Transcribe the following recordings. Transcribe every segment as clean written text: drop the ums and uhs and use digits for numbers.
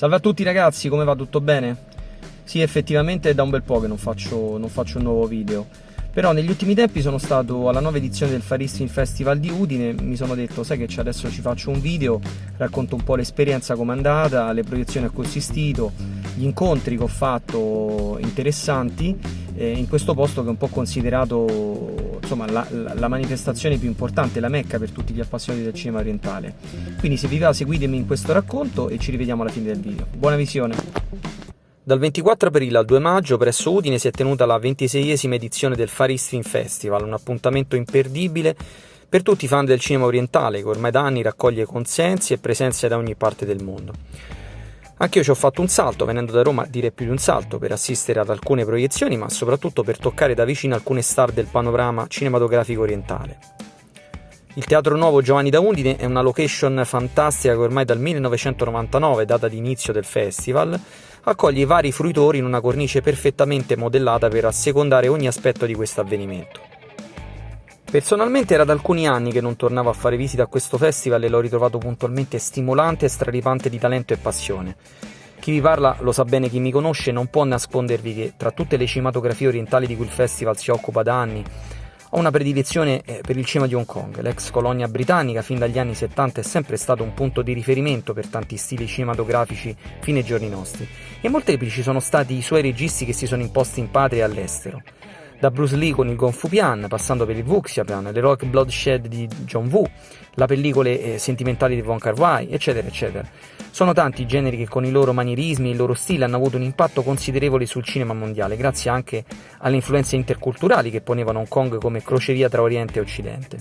Salve a tutti ragazzi, come va? Tutto bene? Sì, effettivamente è da un bel po' che non faccio un nuovo video, però negli ultimi tempi sono stato alla nuova edizione del Far East Film Festival di Udine. Mi sono detto, sai che c'è, adesso ci faccio un video, racconto un po' l'esperienza, com'è andata, le proiezioni a cui ho assistito, gli incontri che ho fatto interessanti in questo posto che è un po' considerato, insomma, la manifestazione più importante, la mecca per tutti gli appassionati del cinema orientale. Quindi se vi va, seguitemi in questo racconto e ci rivediamo alla fine del video. Buona visione! Dal 24 aprile al 2 maggio presso Udine si è tenuta la 26esima edizione del Far East Film Festival, un appuntamento imperdibile per tutti i fan del cinema orientale che ormai da anni raccoglie consensi e presenze da ogni parte del mondo. Anche io ci ho fatto un salto, venendo da Roma, direi più di un salto, per assistere ad alcune proiezioni, ma soprattutto per toccare da vicino alcune star del panorama cinematografico orientale. Il Teatro Nuovo Giovanni da Udine è una location fantastica che ormai dal 1999, data di inizio del festival, accoglie i vari fruitori in una cornice perfettamente modellata per assecondare ogni aspetto di questo avvenimento. Personalmente era da alcuni anni che non tornavo a fare visita a questo festival e l'ho ritrovato puntualmente stimolante e straripante di talento e passione. Chi vi parla lo sa bene, chi mi conosce non può nascondervi che tra tutte le cinematografie orientali di cui il festival si occupa da anni ho una predilezione per il cinema di Hong Kong. L'ex colonia britannica fin dagli anni 70 è sempre stato un punto di riferimento per tanti stili cinematografici fino ai giorni nostri, e molteplici sono stati i suoi registi che si sono imposti in patria e all'estero. Da Bruce Lee con il Kung Fu Pian, passando per il Wuxia Pian, l'Heroic Bloodshed di John Woo, la pellicole sentimentali di Wong Kar-wai, eccetera eccetera. Sono tanti i generi che con i loro manierismi e il loro stile hanno avuto un impatto considerevole sul cinema mondiale, grazie anche alle influenze interculturali che ponevano Hong Kong come crocevia tra Oriente e Occidente.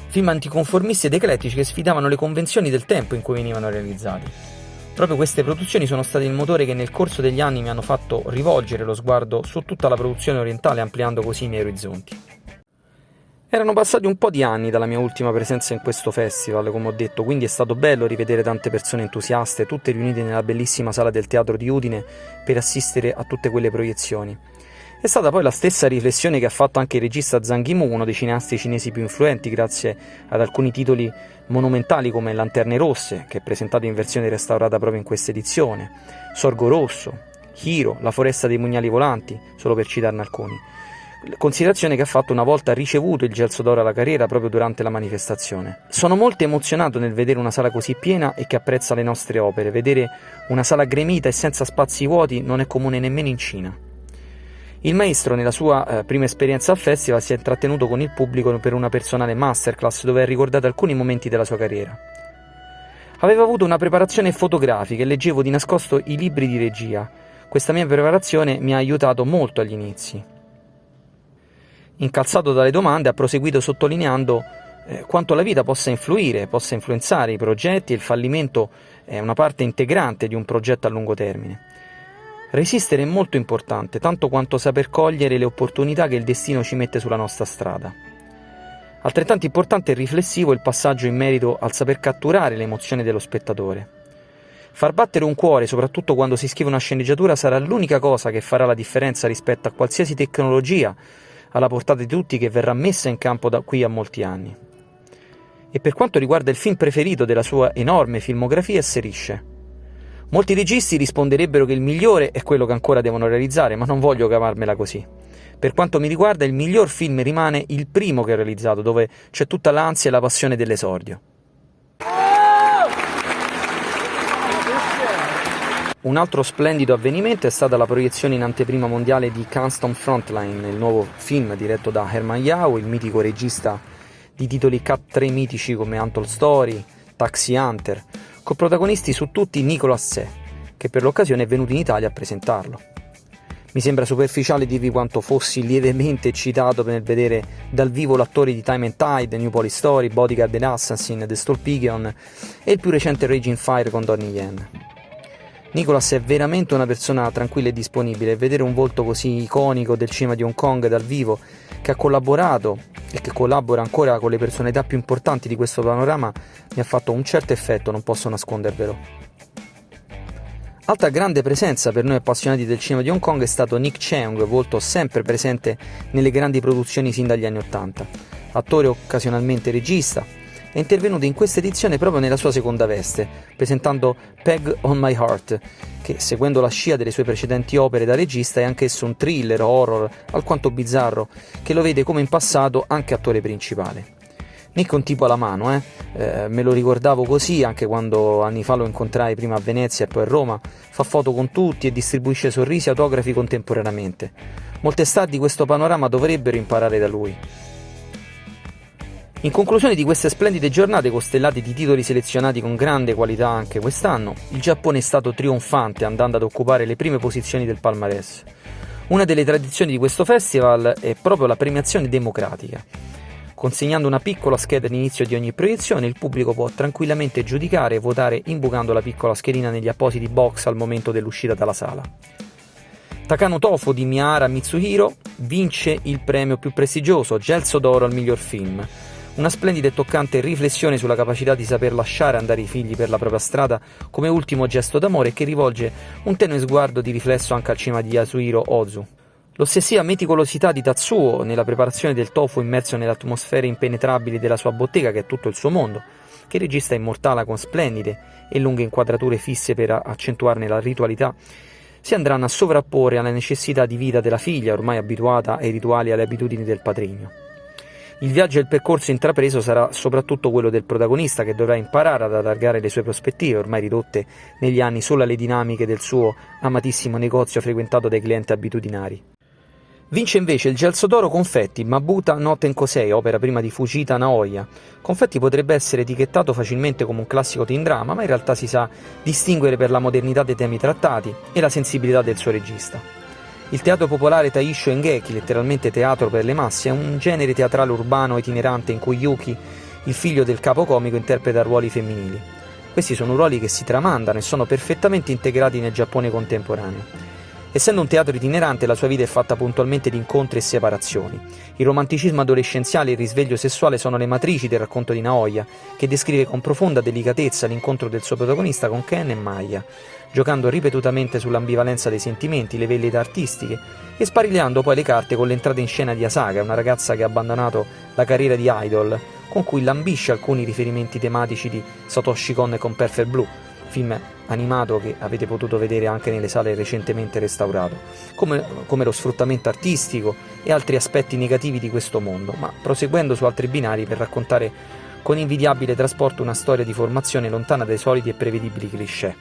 Film anticonformisti ed eclettici che sfidavano le convenzioni del tempo in cui venivano realizzati. Proprio queste produzioni sono state il motore che nel corso degli anni mi hanno fatto rivolgere lo sguardo su tutta la produzione orientale, ampliando così i miei orizzonti. Erano passati un po' di anni dalla mia ultima presenza in questo festival, come ho detto, quindi è stato bello rivedere tante persone entusiaste, tutte riunite nella bellissima sala del Teatro di Udine per assistere a tutte quelle proiezioni. È stata poi la stessa riflessione che ha fatto anche il regista Zhang Yimou, uno dei cineasti cinesi più influenti grazie ad alcuni titoli monumentali come Lanterne Rosse, che è presentato in versione restaurata proprio in questa edizione, Sorgo Rosso, Hiro, La Foresta dei Pugnali Volanti, solo per citarne alcuni. Considerazione che ha fatto una volta ricevuto il Gelso d'Oro alla carriera proprio durante la manifestazione. Sono molto emozionato nel vedere una sala così piena e che apprezza le nostre opere. Vedere una sala gremita e senza spazi vuoti non è comune nemmeno in Cina. Il maestro, nella sua prima esperienza al festival, si è intrattenuto con il pubblico per una personale masterclass dove ha ricordato alcuni momenti della sua carriera. Aveva avuto una preparazione fotografica e leggevo di nascosto i libri di regia. Questa mia preparazione mi ha aiutato molto agli inizi. Incalzato dalle domande, ha proseguito sottolineando quanto la vita possa influire, possa influenzare i progetti, e il fallimento è una parte integrante di un progetto a lungo termine. Resistere è molto importante, tanto quanto saper cogliere le opportunità che il destino ci mette sulla nostra strada. Altrettanto importante e riflessivo il passaggio in merito al saper catturare le emozioni dello spettatore. Far battere un cuore, soprattutto quando si scrive una sceneggiatura, sarà l'unica cosa che farà la differenza rispetto a qualsiasi tecnologia alla portata di tutti che verrà messa in campo da qui a molti anni. E per quanto riguarda il film preferito della sua enorme filmografia, asserisce: molti registi risponderebbero che il migliore è quello che ancora devono realizzare, ma non voglio cavarmela così. Per quanto mi riguarda, il miglior film rimane il primo che ho realizzato, dove c'è tutta l'ansia e la passione dell'esordio. Un altro splendido avvenimento è stata la proiezione in anteprima mondiale di Canton Frontline, il nuovo film diretto da Herman Yao, il mitico regista di titoli cut 3 mitici come Untold Story, Taxi Hunter, con protagonisti su tutti Nicolas Tse, che per l'occasione è venuto in Italia a presentarlo. Mi sembra superficiale dirvi quanto fossi lievemente eccitato nel vedere dal vivo l'attore di Time and Tide, New Police Story, Bodyguard and Assassin, The Stolpigeon e il più recente Raging Fire con Donnie Yen. Nicolas è veramente una persona tranquilla e disponibile, e vedere un volto così iconico del cinema di Hong Kong dal vivo, che ha collaborato e che collabora ancora con le personalità più importanti di questo panorama, mi ha fatto un certo effetto, non posso nascondervelo. Altra grande presenza per noi appassionati del cinema di Hong Kong è stato Nick Cheung, volto sempre presente nelle grandi produzioni sin dagli anni '80. Attore occasionalmente regista, è intervenuto in questa edizione proprio nella sua seconda veste, presentando Peg on My Heart, che, seguendo la scia delle sue precedenti opere da regista, è anch'esso un thriller horror alquanto bizzarro, che lo vede come in passato anche attore principale. Nick è un tipo alla mano, me lo ricordavo così anche quando anni fa lo incontrai prima a Venezia e poi a Roma. Fa foto con tutti e distribuisce sorrisi e autografi contemporaneamente. Molte star di questo panorama dovrebbero imparare da lui. In conclusione di queste splendide giornate costellate di titoli selezionati con grande qualità anche quest'anno, il Giappone è stato trionfante andando ad occupare le prime posizioni del palmarès. Una delle tradizioni di questo festival è proprio la premiazione democratica. Consegnando una piccola scheda all'inizio di ogni proiezione, il pubblico può tranquillamente giudicare e votare imbucando la piccola schedina negli appositi box al momento dell'uscita dalla sala. Takano Tofo di Miyahara Mitsuhiro vince il premio più prestigioso, Gelso d'Oro al miglior film. Una splendida e toccante riflessione sulla capacità di saper lasciare andare i figli per la propria strada come ultimo gesto d'amore che rivolge un tenue sguardo di riflesso anche al cinema di Yasuhiro Ozu. L'ossessiva meticolosità di Tatsuo nella preparazione del tofu immerso nelle atmosfere impenetrabili della sua bottega, che è tutto il suo mondo, che il regista immortala con splendide e lunghe inquadrature fisse per accentuarne la ritualità, si andranno a sovrapporre alla necessità di vita della figlia, ormai abituata ai rituali e alle abitudini del patrigno. Il viaggio e il percorso intrapreso sarà soprattutto quello del protagonista, che dovrà imparare ad allargare le sue prospettive, ormai ridotte negli anni solo alle dinamiche del suo amatissimo negozio frequentato dai clienti abitudinari. Vince invece il Gelso d'Oro Confetti, Mabuta no Tenkosei, opera prima di Fujita Naoya. Confetti potrebbe essere etichettato facilmente come un classico teen drama, ma in realtà si sa distinguere per la modernità dei temi trattati e la sensibilità del suo regista. Il teatro popolare Taisho Engeki, letteralmente teatro per le masse, è un genere teatrale urbano itinerante in cui Yuki, il figlio del capo comico, interpreta ruoli femminili. Questi sono ruoli che si tramandano e sono perfettamente integrati nel Giappone contemporaneo. Essendo un teatro itinerante, la sua vita è fatta puntualmente di incontri e separazioni. Il romanticismo adolescenziale e il risveglio sessuale sono le matrici del racconto di Naoya, che descrive con profonda delicatezza l'incontro del suo protagonista con Ken e Maya, giocando ripetutamente sull'ambivalenza dei sentimenti, le velleità artistiche e sparigliando poi le carte con l'entrata in scena di Asaka, una ragazza che ha abbandonato la carriera di idol, con cui lambisce alcuni riferimenti tematici di Satoshi Kon con Perfect Blue, film animato che avete potuto vedere anche nelle sale recentemente restaurato, come lo sfruttamento artistico e altri aspetti negativi di questo mondo, ma proseguendo su altri binari per raccontare con invidiabile trasporto una storia di formazione lontana dai soliti e prevedibili cliché.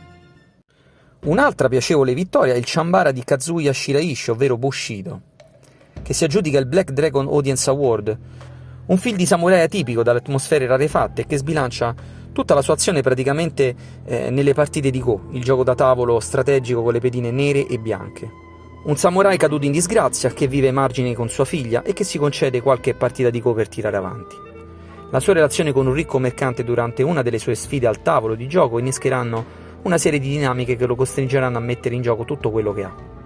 Un'altra piacevole vittoria è il Chambara di Kazuya Shiraishi, ovvero Bushido, che si aggiudica il Black Dragon Audience Award, un film di samurai atipico dalle atmosfere rarefatte che sbilancia tutta la sua azione praticamente nelle partite di Go, il gioco da tavolo strategico con le pedine nere e bianche. Un samurai caduto in disgrazia che vive ai margini con sua figlia e che si concede qualche partita di Go per tirare avanti. La sua relazione con un ricco mercante durante una delle sue sfide al tavolo di gioco innescheranno una serie di dinamiche che lo costringeranno a mettere in gioco tutto quello che ha.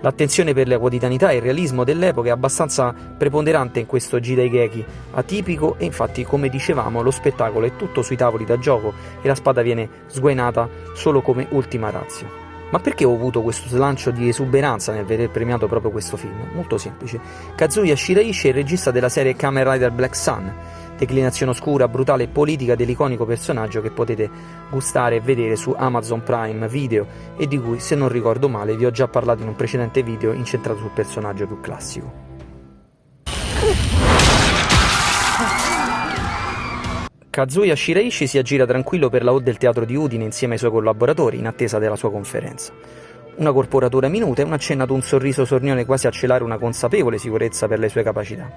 L'attenzione per la quotidianità e il realismo dell'epoca è abbastanza preponderante in questo Jidaigeki atipico e infatti, come dicevamo, lo spettacolo è tutto sui tavoli da gioco e la spada viene sguainata solo come ultima ratio. Ma perché ho avuto questo slancio di esuberanza nel veder premiato proprio questo film? Molto semplice. Kazuya Shiraishi è il regista della serie Kamen Rider Black Sun, declinazione oscura, brutale e politica dell'iconico personaggio che potete gustare e vedere su Amazon Prime Video e di cui, se non ricordo male, vi ho già parlato in un precedente video incentrato sul personaggio più classico. Kazuya Shiraishi si aggira tranquillo per la hall del teatro di Udine insieme ai suoi collaboratori in attesa della sua conferenza. Una corporatura minuta e un accennato un sorriso sornione quasi a celare una consapevole sicurezza per le sue capacità.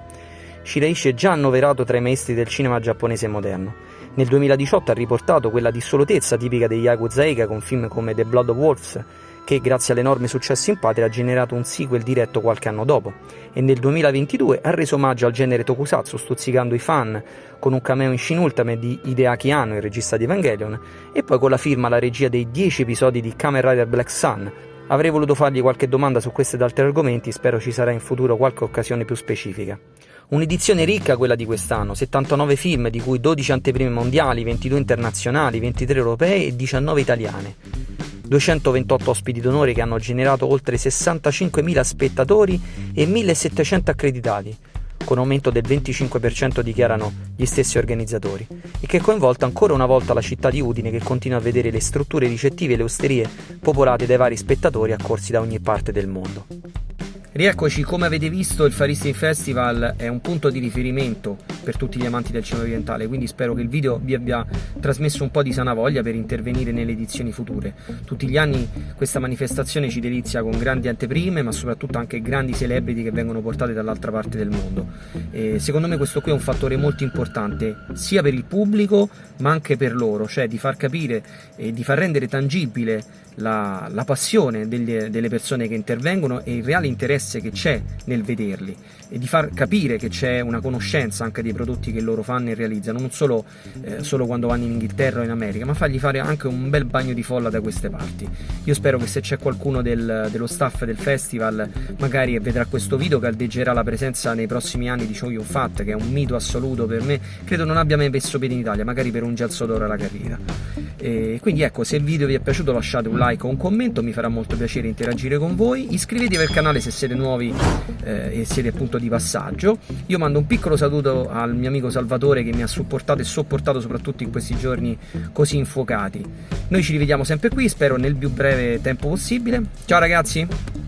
Shiraishi è già annoverato tra i maestri del cinema giapponese moderno. Nel 2018 ha riportato quella dissolutezza tipica degli Yakuza Eiga con film come The Blood of Wolves, che grazie all'enorme successo in patria ha generato un sequel diretto qualche anno dopo, e nel 2022 ha reso omaggio al genere tokusatsu stuzzicando i fan con un cameo in Shin Ultimate di Hideaki Anno, il regista di Evangelion, e poi con la firma alla regia dei 10 episodi di Kamen Rider Black Sun. Avrei voluto fargli qualche domanda su questi ed altri argomenti, spero ci sarà in futuro qualche occasione più specifica. Un'edizione ricca quella di quest'anno, 79 film, di cui 12 anteprime mondiali, 22 internazionali, 23 europee e 19 italiane. 228 ospiti d'onore che hanno generato oltre 65.000 spettatori e 1.700 accreditati. con aumento del 25% dichiarano gli stessi organizzatori, e che coinvolta ancora una volta la città di Udine, che continua a vedere le strutture ricettive e le osterie popolate dai vari spettatori accorsi da ogni parte del mondo. Rieccoci, come avete visto il Far East Festival è un punto di riferimento per tutti gli amanti del cinema orientale, quindi spero che il video vi abbia trasmesso un po' di sana voglia per intervenire nelle edizioni future. Tutti gli anni questa manifestazione ci delizia con grandi anteprime, ma soprattutto anche grandi celebrity che vengono portate dall'altra parte del mondo. E secondo me questo qui è un fattore molto importante sia per il pubblico ma anche per loro, cioè di far capire e di far rendere tangibile la passione delle persone che intervengono e il reale interesse che c'è nel vederli, e di far capire che c'è una conoscenza anche dei prodotti che loro fanno e realizzano, non solo quando vanno in Inghilterra o in America, ma fargli fare anche un bel bagno di folla da queste parti. Io spero che se c'è qualcuno dello staff del festival magari vedrà questo video, caldeggerà la presenza nei prossimi anni di Chow Yun-fat, che è un mito assoluto per me, credo non abbia mai messo piede in Italia, magari per un gelso d'oro alla carriera. E quindi ecco, se il video vi è piaciuto lasciate un like o un commento, mi farà molto piacere interagire con voi. Iscrivetevi al canale se siete nuovi e siete appunto di passaggio. Io mando un piccolo saluto al mio amico Salvatore, che mi ha supportato e sopportato soprattutto in questi giorni così infuocati. Noi ci rivediamo sempre qui, spero nel più breve tempo possibile. Ciao ragazzi!